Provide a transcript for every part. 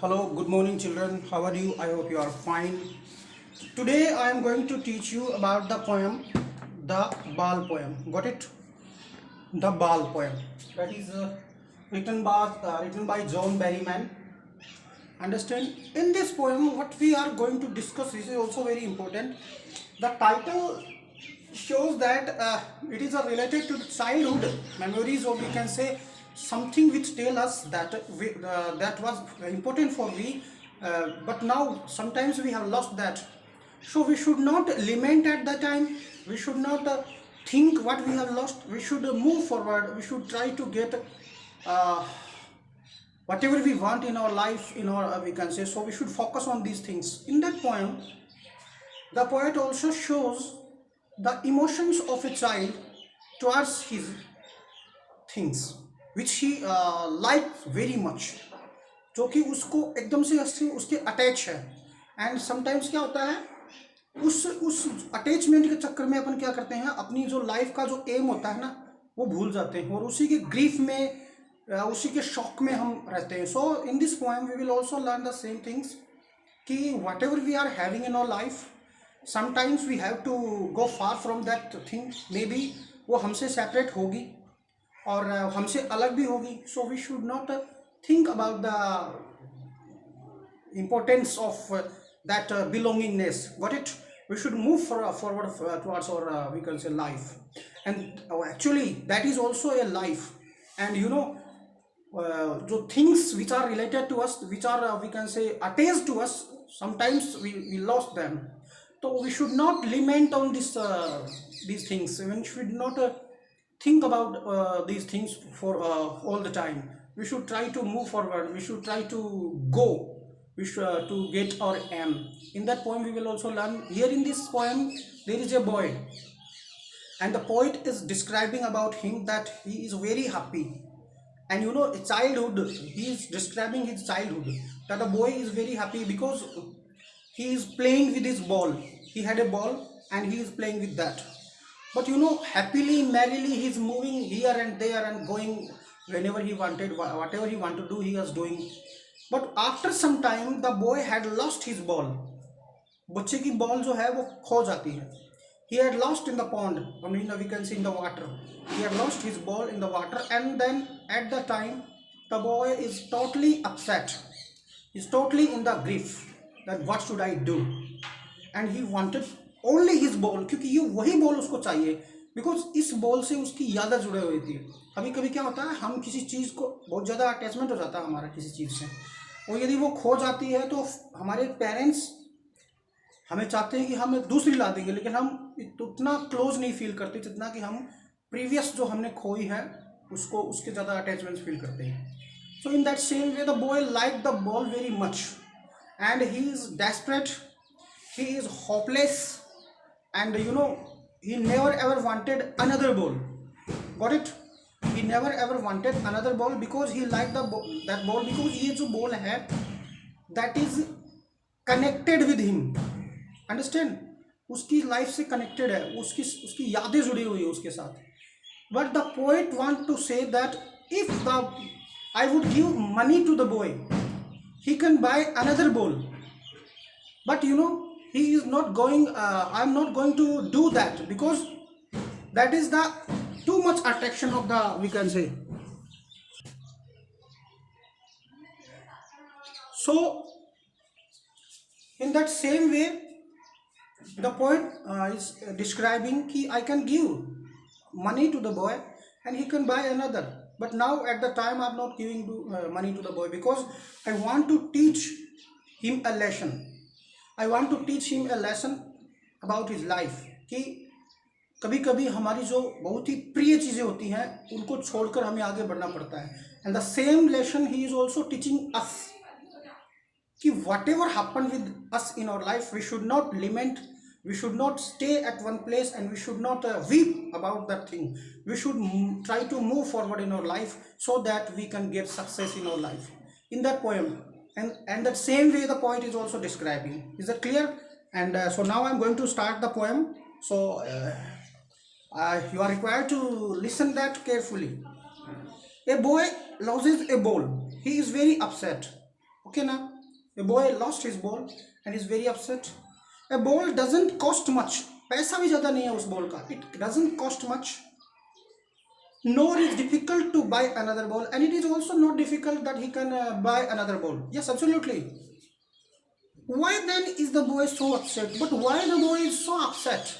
Hello, good morning, children. How are you? I hope you are fine. Today, I am going to teach you about the poem, the Bal poem. Got it? The Bal poem. That is written by John Berryman. Understand? In this poem, what we are going to discuss is also very important. The title shows that it is related to childhood memories, or we can say something which tell us that that was important for we, but now sometimes we have lost that. So we should not lament at the time. We should not think what we have lost. We should move forward. We should try to get uh, whatever we want in our life, in our we can say. So we should focus on these things. In that poem, the poet also shows the emotions of a child towards his things which he likes very much, जो कि उसको एकदम से उसके attach है. And sometimes क्या होता है, उस अटैचमेंट के चक्कर में अपन क्या करते हैं, अपनी जो लाइफ का जो एम होता है ना, वो भूल जाते हैं और उसी के ग्रीफ में उसी के शौक में हम रहते हैं. So in this poem we will also learn the same things कि whatever we are having in our life, sometimes we have to go far from that thing. Maybe वो हमसे सेपरेट होगी और हमसे अलग भी होगी. So we should not think about the importance of that belongingness. Got it? We should move forward towards our we can say life, and actually that is also a life. And you know, the things which are related to us, which are we can say attached to us, sometimes we lost them. So we should not lament on these things. We should not think about these things for all the time. We should try to move forward. We should try to go. We should to get our aim. In that poem, we will also learn. Here in this poem, there is a boy, and the poet is describing about him that he is very happy. And you know, childhood. He is describing his childhood. That the boy is very happy because he is playing with his ball. He had a ball, and he is playing with that. But you know, happily, merrily, he is moving here and there and going whenever he wanted, whatever he wanted to do, he was doing. But after some time, the boy had lost his ball. बच्चे की ball जो है वो खो जाती है. He had lost in the pond. I mean, we can see in the water. He had lost his ball in the water, and then at the time, the boy is totally upset. He's totally in the grief that what should I do? And he wanted only his ball, क्योंकि ये वही ball उसको चाहिए, because इस ball से उसकी यादें जुड़े हुई थी. कभी कभी क्या होता है, हम किसी चीज़ को बहुत ज़्यादा अटैचमेंट हो जाता है हमारा किसी चीज़ से, और यदि वो खो जाती है तो हमारे पेरेंट्स हमें चाहते हैं कि हम दूसरी ला देंगे, लेकिन हम उतना क्लोज नहीं फील करते जितना कि हम प्रीवियस जो हमने खोई है उसको उसके ज़्यादा अटैचमेंट फील करते हैं. So in that same way the boy like the ball very much, and he is desperate, he is hopeless, and you know, he never ever wanted another ball. Got it? He never ever wanted another ball because he liked that ball, because ये जो ball है that is connected with him. Understand? उसकी life से connected है, उसकी यादें जुड़ी हुई है उसके साथ. But the poet want to say that if I would give money to the boy, he can buy another ball. But you know, he is not going, I'm not going to do that, because that is the too much attraction of the, we can say. So in that same way, the poet is describing कि I can give money to the boy and he can buy another. But now at the time I'm not giving money to the boy, because I want to teach him a lesson. I want to teach him a lesson about his life, कि कभी कभी हमारी जो बहुत ही प्रिय चीज़ें होती हैं उनको छोड़कर हमें आगे बढ़ना पड़ता है. And the same lesson he is also teaching us कि whatever happen with us in our life, we should not lament, we should not stay at one place, and we should not weep about that thing. We should try to move forward in our life so that we can get success in our life. In that poem, and that same way the poet is also describing. Is that clear? And so now I'm going to start the poem. So you are required to listen that carefully. A boy loses a ball. He is very upset. Okay, now a boy lost his ball and is very upset. A ball doesn't cost much, पैसा भी ज़्यादा नहीं है उस ball का. It doesn't cost much, nor is difficult to buy another ball, and it is also not difficult that he can buy another ball. Yes, absolutely. Why then is the boy so upset? But why the boy is so upset?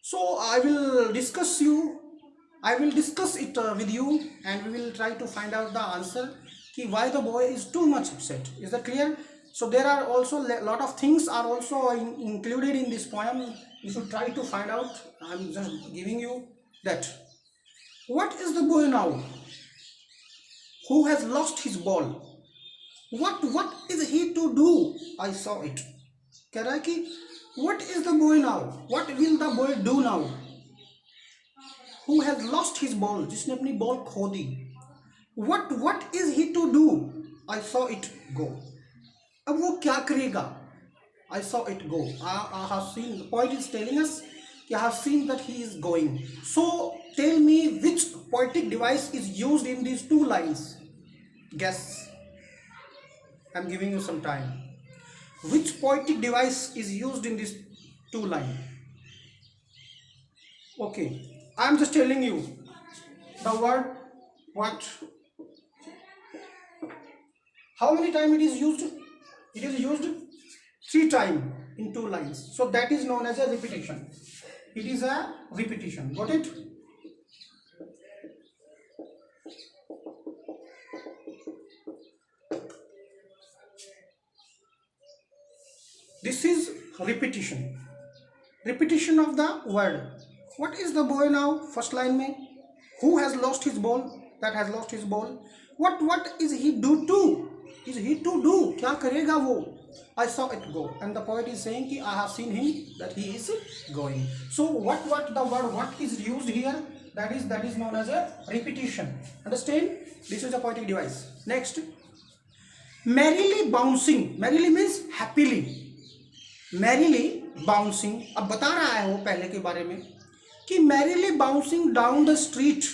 So I will discuss it with you, and we will try to find out the answer ki why the boy is too much upset. Is that clear? So there are also lot of things are also included in this poem. You should try to find out. I am just giving you that. What is the boy now who has lost his ball? What is he to do? I saw it. कह रहा है कि what is the boy now? What will the boy do now? Who has lost his ball? जिसने अपनी ball खो दी. What is he to do? I saw it go. अब वो क्या करेगा? I saw it go. I have seen. The poet is telling us कि I have seen that he is going. So tell me which poetic device is used in these two lines. Guess. I'm giving you some time. Which poetic device is used in this two line? Okay, I'm just telling you the word what. How many times it is used? It is used 3 times in 2 lines. So that is known as a repetition. It is a repetition. Got it? This is repetition. Repetition of the word. What is the boy now? First line में who has lost his ball? That has lost his ball. What is he do to? Is he to do? क्या करेगा वो? I saw it go. And the poet is saying कि I have seen him that he is going. So what the word what is used here? That is known as a repetition. Understand? This is a poetic device. Next, merrily bouncing. Merrily means happily. Merrily bouncing. अब बता रहा है वो पहले के बारे में कि merrily bouncing down the street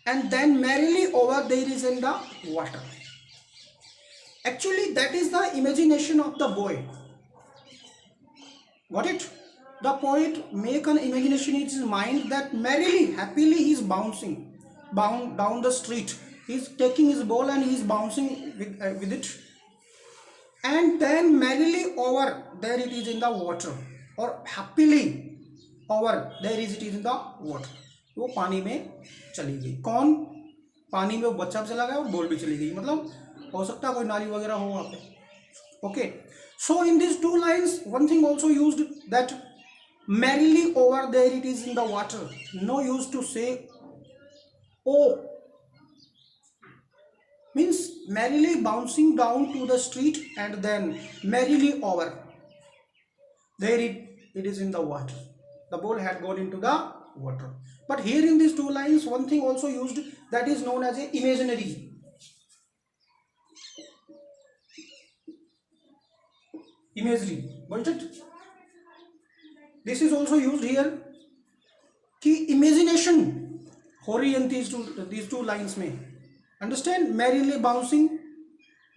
and then merrily over there is in the water. Actually that is the imagination of the boy. Got it? The poet make an imagination in his mind that merrily, happily he is bouncing down the street. He is taking his ball and he is bouncing with it. And then merrily over there it is in the water, or happily over there is it is in the water. वो पानी में चली गई. कौन? पानी में वो बच्चा भी चला गया और बॉल भी चली गई. मतलब हो सकता है कोई नाली वगैरह हो वहाँ पे. Okay, so in these 2 lines one thing also used, that merrily over there it is in the water. No use to say oh. Means merrily bouncing down to the street and then merrily over there it is in the water. The ball had gone into the water. But here in these 2 lines one thing also used, that is known as a imaginary. Imagery. Got it? This is also used here कि imagination हो रही है these two lines में. Understand? Merrily bouncing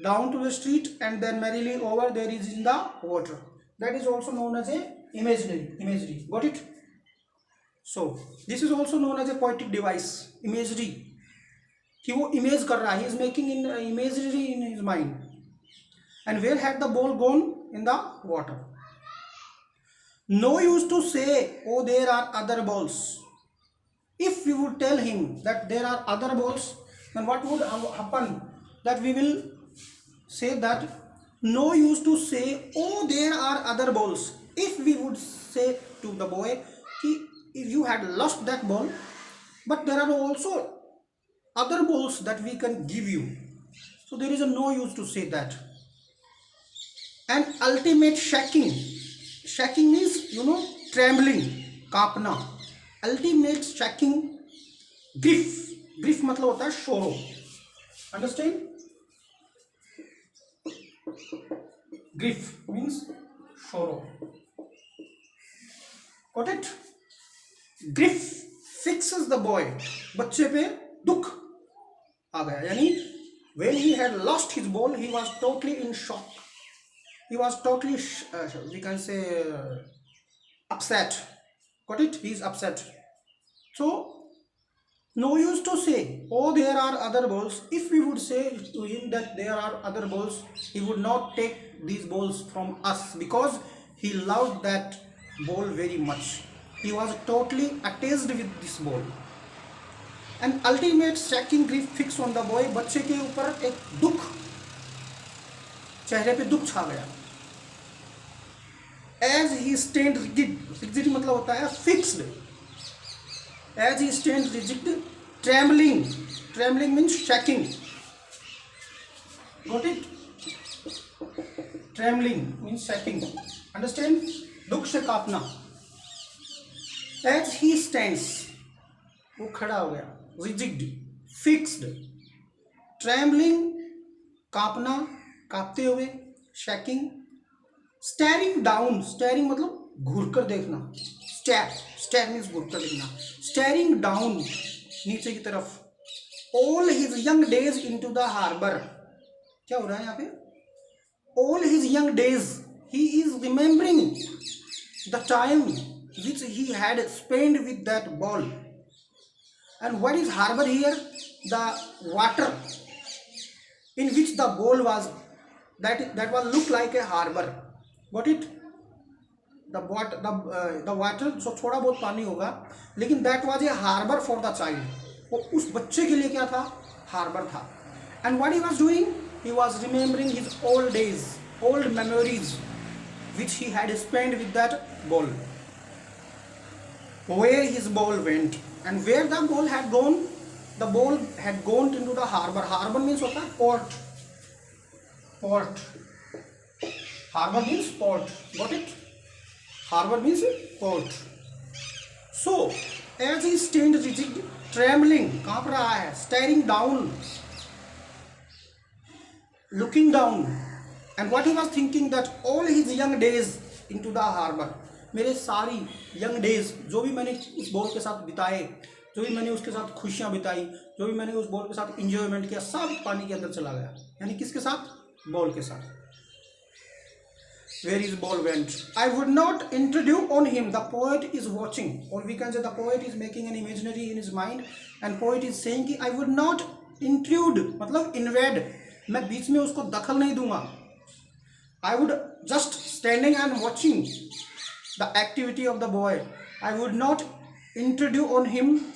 down to the street and then merrily over there is in the water. That is also known as a imagery. Got it? So this is also known as a poetic device. Imagery. कि वो image कर रहा है. He is making in imagery in his mind. And where had the ball gone? In the water. No use to say oh there are other balls. If we would tell him that there are other balls, then what would happen? That we will say that no use to say oh there are other balls. If we would say to the boy if you had lost that ball, but there are also other balls that we can give you, so there is a no use to say that. And ultimate shaking means trembling, कांपना. Ultimate shaking, grief मतलब होता है sorrow. Understand? Grief means sorrow. Got it? Grief fixes the boy. बच्चे पे दुख आ गया, यानी When he had lost his ball, he was totally in shock. He was totally we can say upset. Got it? He is upset. So no use to say, oh, there are other balls. If we would say to him that there are other balls, he would not take these balls from us, because he loved that ball very much. He was totally attached with this ball. And ultimate shocking grief fixed on the boy. बच्चे के ऊपर एक दुख, चेहरे पे दुख छा गया. As he stand rigid, rigid मतलब होता है fixed. As he stands rigid, trembling. Trembling means shaking. Got it? Trembling means shaking. Understand? दुख से कांपना. As he stands, वो खड़ा हो गया. Rigid, fixed. Trembling, कांपना, कांपते हुए. Shaking. Staring down. Staring मतलब घूर कर देखना. Stare means घूर कर देखना. Staring down, नीचे की तरफ. All his young days into the harbor. क्या हो रहा है यहाँ पे? All his young days, he is remembering the time which he had spent with that ball. And what is harbor here? The water in which the ball was. That was look like a harbor. Got it? The water, so थोड़ा बहुत पानी होगा, लेकिन that was a harbor for the child. वो उस बच्चे के लिए क्या था? Harbor था. And what he was doing? He was remembering his old days, old memories which he had spent with that ball. Where his ball went and where the ball had gone. The ball had gone into the harbor. Harbor means होता है port. Port. Harbor means port. Got it? Harbor means port. So as he stand rigid, trembling, कांप रहा है, staring down, looking down, and what he was thinking that all his young days into the harbor. मेरे सारी young days, जो भी मैंने उस ball के साथ बिताए, जो भी मैंने उसके साथ खुशियां बिताई, जो भी मैंने उस बॉल के साथ इंजॉयमेंट किया, सब पानी के अंदर चला गया. यानी किसके साथ? बॉल के साथ. Where his ball went. I would not intrude on him. The poet is watching, or we can say the poet is making an imaginary in his mind, and poet is saying कि I would not intrude, मतलब invade. मैं बीच में उसको दखल नहीं दूंगा. I would just standing and watching the activity of the boy. I would not intrude on him.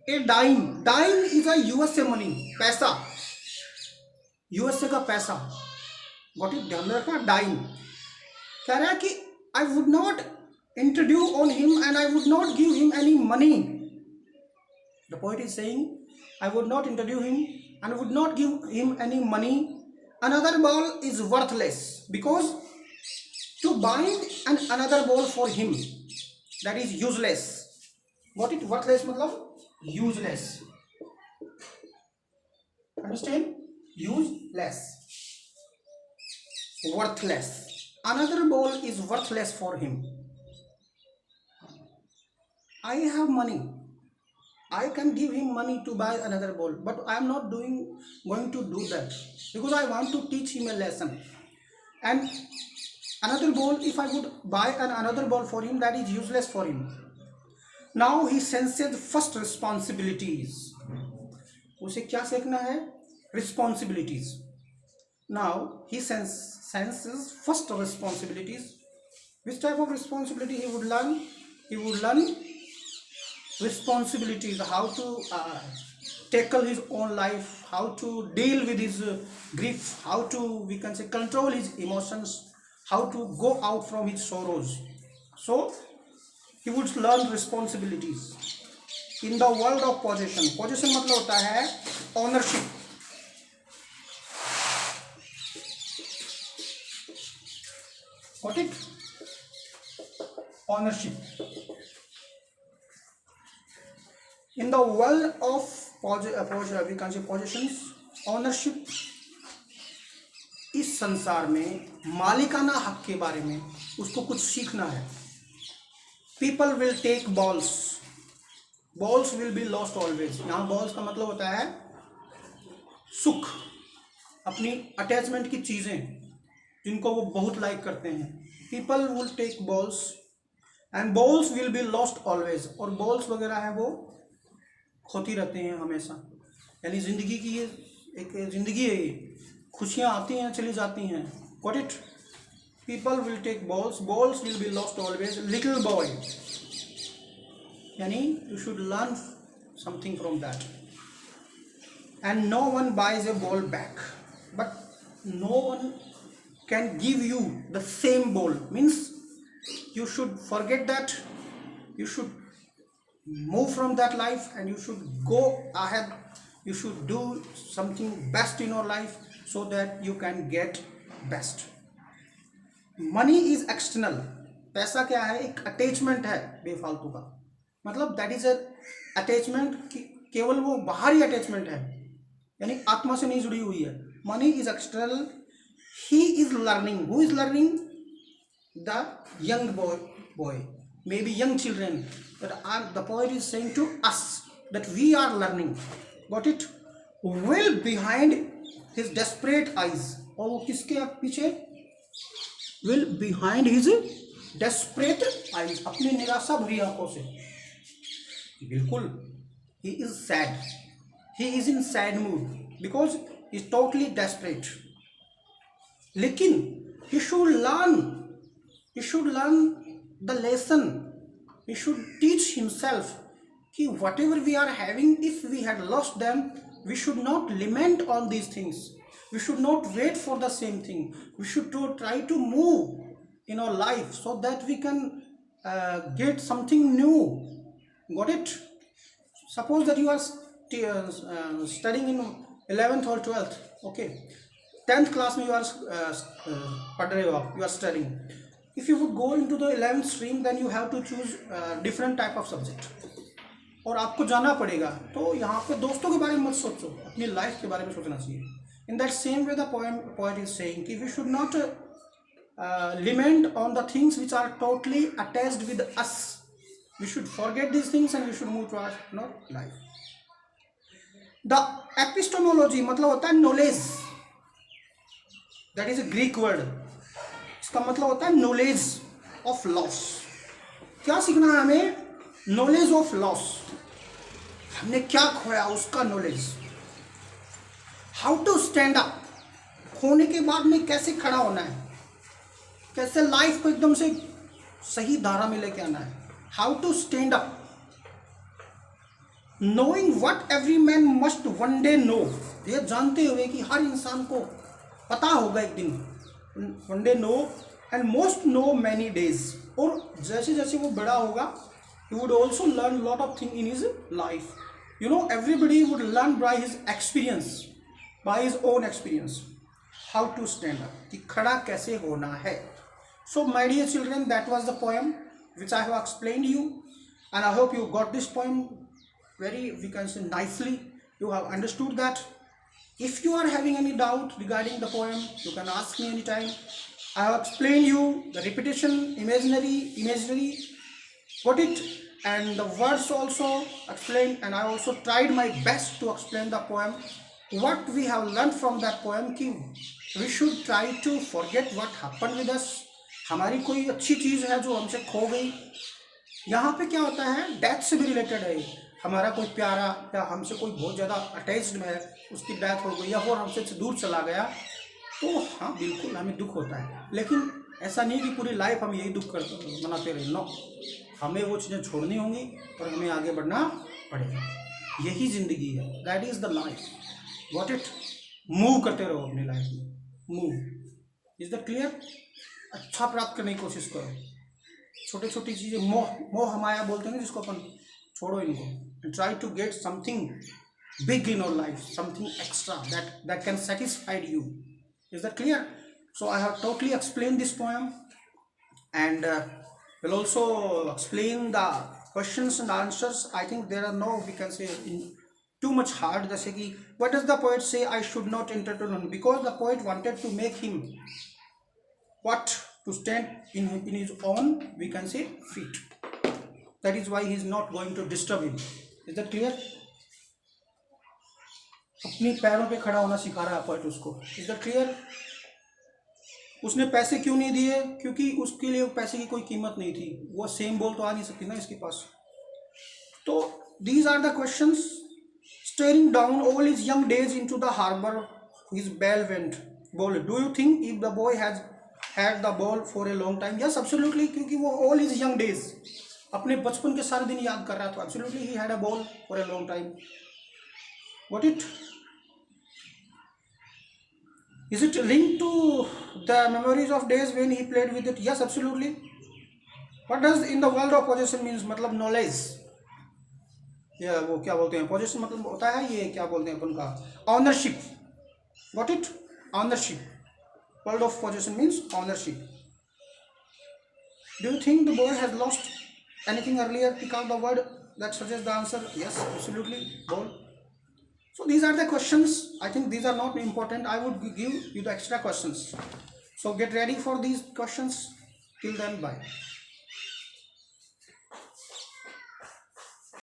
A dime. Dime is a USA money. पैसा. USA का पैसा. Got it? ध्यान में रखना. Dime. कह रहा है कि I would not introduce on him and I would not give him any money. The poet is saying, I would not introduce him and I would not give him any money. Another ball is worthless, because to bind another ball for him, that is useless. What it? Worthless मतलब useless. Understand? Useless. Worthless. Another ball is worthless for him. I have money. I can give him money to buy another ball, but I am not going to do that, because I want to teach him a lesson. And another ball, if I would buy another ball for him, that is useless for him. Now he senses first responsibilities. उसे क्या सीखना है? Responsibilities. Now he senses first responsibilities. Which type of responsibility he would learn? He would learn responsibilities, how to tackle his own life, how to deal with his grief, how to, we can say, control his emotions, how to go out from his sorrows. So he would learn responsibilities. In the world of possession. Possession मतलब होता है ownership. Got it? Ownership. In the world of we can say possessions, ownership. इस संसार में मालिकाना हक के बारे में उसको कुछ सीखना है. People will take balls. Balls will be lost always. यहाँ balls का मतलब होता है सुख. अपनी अटैचमेंट की चीज़ें जिनको वो बहुत लाइक करते हैं. People will take balls and balls will be lost always. और बॉल्स वगैरह है वो खोती रहते हैं हमेशा. यानी ज़िंदगी की ये एक ज़िंदगी है, ये खुशियाँ आती हैं चली जाती हैं. Got it. People will take balls, balls will be lost always. Little boy, यानी you should learn something from that. And no one buys a ball back, but no one can give you the same ball. Means you should forget that. You should move from that life and you should go ahead. You should do something best in your life so that you can get best. Money is external. पैसा क्या है? एक attachment है बेफालतू का. मतलब that is a attachment, केवल वो बाहरी अटैचमेंट है, यानी आत्मा से नहीं जुड़ी हुई है. Money is external. He is learning. Who is learning? The young boy, maybe young children, but the poet is saying to us that we are learning. Got it? Will behind his desperate eyes. और वो किसके पीछे? Will behind his desperate eyes. अपनी निराशा भरी आंखों से. बिल्कुल. He is sad. He is in sad mood because he is totally desperate. लेकिन he should learn. He should learn the lesson. He should teach himself कि whatever we are having, if we had lost them, we should not lament on these things. We should not wait for the same thing. We should try to move in our life so that we can get something new. Got it? Suppose that you are studying in 11th or 12th. Okay, 10th class में you are पढ़ रहे हो आप, you are studying. If you would go into the 11th stream, then you have to choose different type of subject. और आपको जाना पड़ेगा. तो यहाँ पे दोस्तों के बारे में मत सोचो, अपनी लाइफ के बारे में सोचना चाहिए. In that same way, the poet is saying कि we should not lament on the things which are totally attached with us. We should forget these things and we should move to our life. The epistemology मतलब होता है knowledge. That is a Greek word. इसका मतलब होता है knowledge of loss. क्या सीखना है हमें? Knowledge of loss. हमने क्या खोया उसका knowledge. How to stand up. खोने के बाद में कैसे खड़ा होना है, कैसे लाइफ को एकदम से सही धारा में लेके आना है. How to stand up. Knowing what every man must one day know. ये जानते हुए कि हर इंसान को पता होगा एक दिन. One day know and most know many days. और जैसे जैसे वो बड़ा होगा, he would also learn lot of things in his life. You know, everybody would learn by his experience, by his own experience, how to stand up. कि खड़ा कैसे होना है. So my dear children, that was the poem which I have explained you, and I hope you got this poem very, we can say, nicely. You have understood that. If you are having any doubt regarding the poem, you can ask me anytime. I have explained you the repetition, imaginary, got it, and the words also explained, and I also tried my best to explain the poem. What we have learned from that poem कि we should try to forget what happened with us. हमारी कोई अच्छी चीज़ है जो हमसे खो गई. यहाँ पे क्या होता है? डेथ से भी रिलेटेड है. हमारा कोई प्यारा या हमसे कोई बहुत ज़्यादा अटैच्ड है, उसकी डेथ हो गई या और हमसे दूर चला गया, तो हाँ बिल्कुल हमें दुख होता है. लेकिन ऐसा नहीं कि पूरी लाइफ हम यही दुख मनाते रहे. नो, हमें वो चीज़ें छोड़नी होंगी और हमें आगे बढ़ना पड़ेगा. यही ज़िंदगी है. That is the life. Got it? Move करते रहो अपनी लाइफ में. मूव. Is that clear? अच्छा प्राप्त करने की कोशिश करो. छोटी छोटी चीज़ें, मोह माया बोलते हैं जिसको अपन, छोड़ो इनको. And try to get something big in your life, something extra that can satisfy you. Is that clear? So I have totally explained this poem, and will also explain the questions and answers. I think there are no, we can say, too much hard. जैसे कि what does the poet say? I should not enter to learn, because the poet wanted to make him what, to stand in his own, we can say, feet. That is why he is not going to disturb him. Is that clear? अपनी पैरों पे खड़ा होना सिखा रहा है poet उसको। Is that clear? उसने पैसे क्यों नहीं दिए? क्योंकि उसके लिए पैसे की कोई कीमत नहीं थी, वो सेम बॉल तो आ नहीं सकती ना इसके पास। तो these are the questions. Staring down all his young days into the harbor, his bell went. Ball. Do you think if the boy has had the ball for a long time? Yes, absolutely. क्योंकि वो all his young days, अपने बचपन के सारे दिन याद कर रहा था। Absolutely, he had a ball for a long time. Got it? Is it linked to the memories of days when he played with it? Yes, absolutely. What does in the world of possession means? मतलब knowledge, या वो क्या बोलते हैं, possession मतलब होता है ये क्या बोलते हैं अपन का, ownership. Got it? Ownership. World of possession means ownership. Do you think the boy has lost anything earlier? Pick out the word that suggest the answer. Yes, absolutely, ball. So these are the questions. I think these are not important. I would give you the extra questions. So get ready for these questions. Till then, bye.